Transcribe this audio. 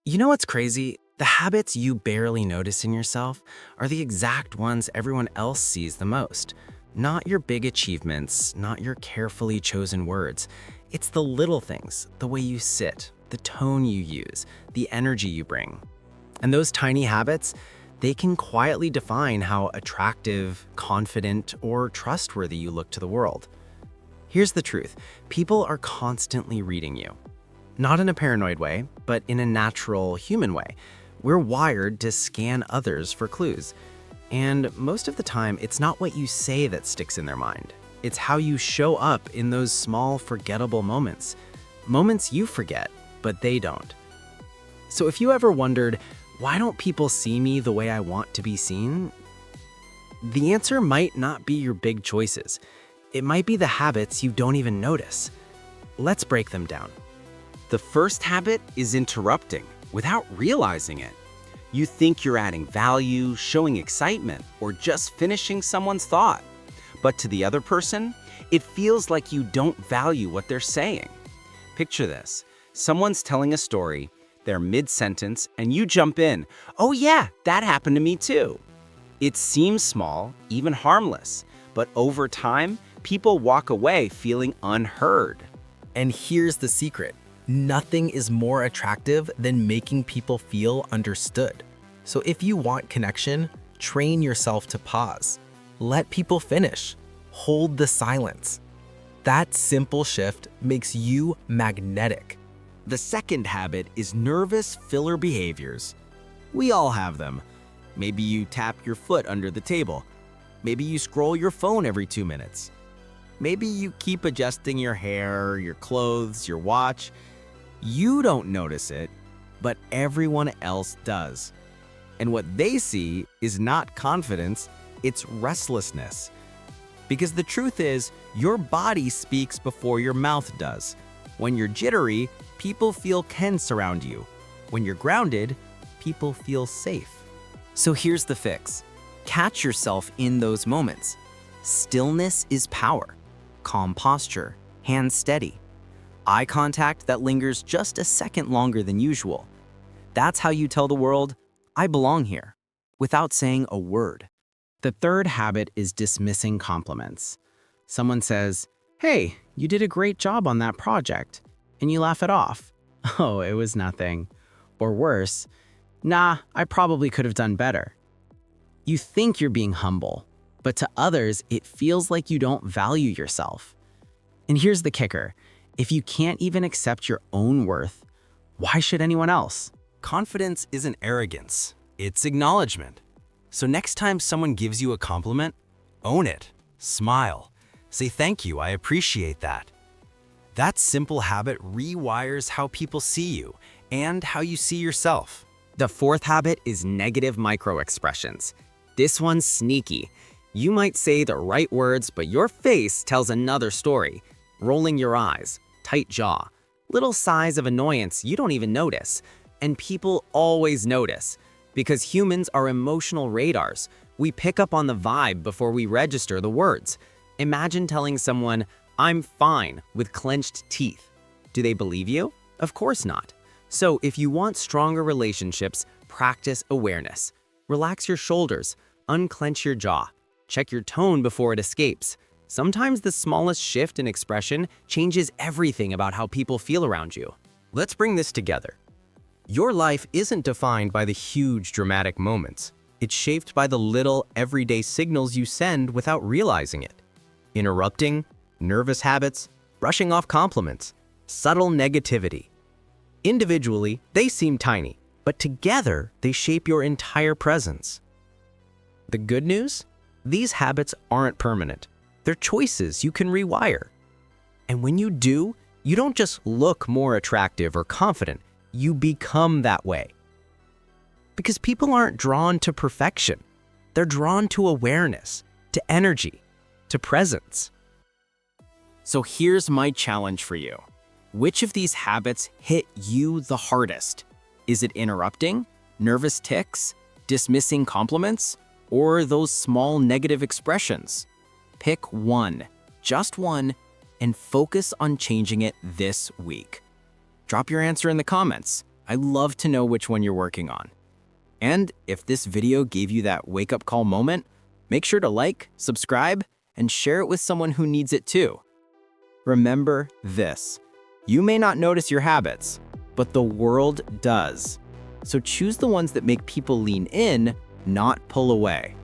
You know what's crazy? The habits you barely notice in yourself are the exact ones everyone else sees the most. Not your big achievements, not your carefully chosen words. It's the little things, the way you sit, the tone you use, the energy you bring. And those tiny habits, they can quietly define how attractive, confident, or trustworthy you look to the world. Here's the truth. People are constantly reading you. Not in a paranoid way, but in a natural, human way. We're wired to scan others for clues. And most of the time, it's not what you say that sticks in their mind. It's how you show up in those small, forgettable moments. Moments you forget, but they don't. So if you ever wondered, why don't people see me the way I want to be seen? The answer might not be your big choices. It might be the habits you don't even notice. Let's break them down. The first habit is interrupting without realizing it. You think you're adding value, showing excitement, or just finishing someone's thought. But to the other person, it feels like you don't value what they're saying. Picture this. Someone's telling a story, they're mid-sentence, and you jump in. Oh yeah, that happened to me too. It seems small, even harmless, but over time, people walk away feeling unheard. And here's the secret. Nothing is more attractive than making people feel understood. So if you want connection, train yourself to pause. Let people finish. Hold the silence. That simple shift makes you magnetic. The second habit is nervous filler behaviors. We all have them. Maybe you tap your foot under the table. Maybe you scroll your phone every 2 minutes. Maybe you keep adjusting your hair, your clothes, your watch. You don't notice it, but everyone else does. And what they see is not confidence, it's restlessness. Because the truth is, your body speaks before your mouth does. When you're jittery, people feel tense around you. When you're grounded, people feel safe. So here's the fix. Catch yourself in those moments. Stillness is power. Calm posture, hands steady. Eye contact that lingers just a second longer than usual. That's how you tell the world, I belong here, without saying a word. The third habit is dismissing compliments. Someone says, hey, you did a great job on that project, and you laugh it off. Oh, it was nothing. Or worse, nah, I probably could have done better. You think you're being humble, but to others, it feels like you don't value yourself. And here's the kicker. If you can't even accept your own worth, why should anyone else? Confidence isn't arrogance, it's acknowledgement. So next time someone gives you a compliment, own it, smile, say thank you, I appreciate that. That simple habit rewires how people see you and how you see yourself. The fourth habit is negative micro-expressions. This one's sneaky. You might say the right words, but your face tells another story. Rolling your eyes, tight jaw, little sighs of annoyance you don't even notice. And people always notice. Because humans are emotional radars. We pick up on the vibe before we register the words. Imagine telling someone, I'm fine, with clenched teeth. Do they believe you? Of course not. So if you want stronger relationships, practice awareness. Relax your shoulders, unclench your jaw. Check your tone before it escapes. Sometimes the smallest shift in expression changes everything about how people feel around you. Let's bring this together. Your life isn't defined by the huge dramatic moments. It's shaped by the little everyday signals you send without realizing it. Interrupting, nervous habits, brushing off compliments, subtle negativity. Individually, they seem tiny, but together they shape your entire presence. The good news? These habits aren't permanent. They're choices you can rewire. And when you do, you don't just look more attractive or confident, you become that way. Because people aren't drawn to perfection. They're drawn to awareness, to energy, to presence. So here's my challenge for you. Which of these habits hit you the hardest? Is it interrupting, nervous tics, dismissing compliments, or those small negative expressions? Pick one, just one, and focus on changing it this week. Drop your answer in the comments. I'd love to know which one you're working on. And if this video gave you that wake-up call moment, make sure to like, subscribe, and share it with someone who needs it too. Remember this: you may not notice your habits, but the world does. So choose the ones that make people lean in, not pull away.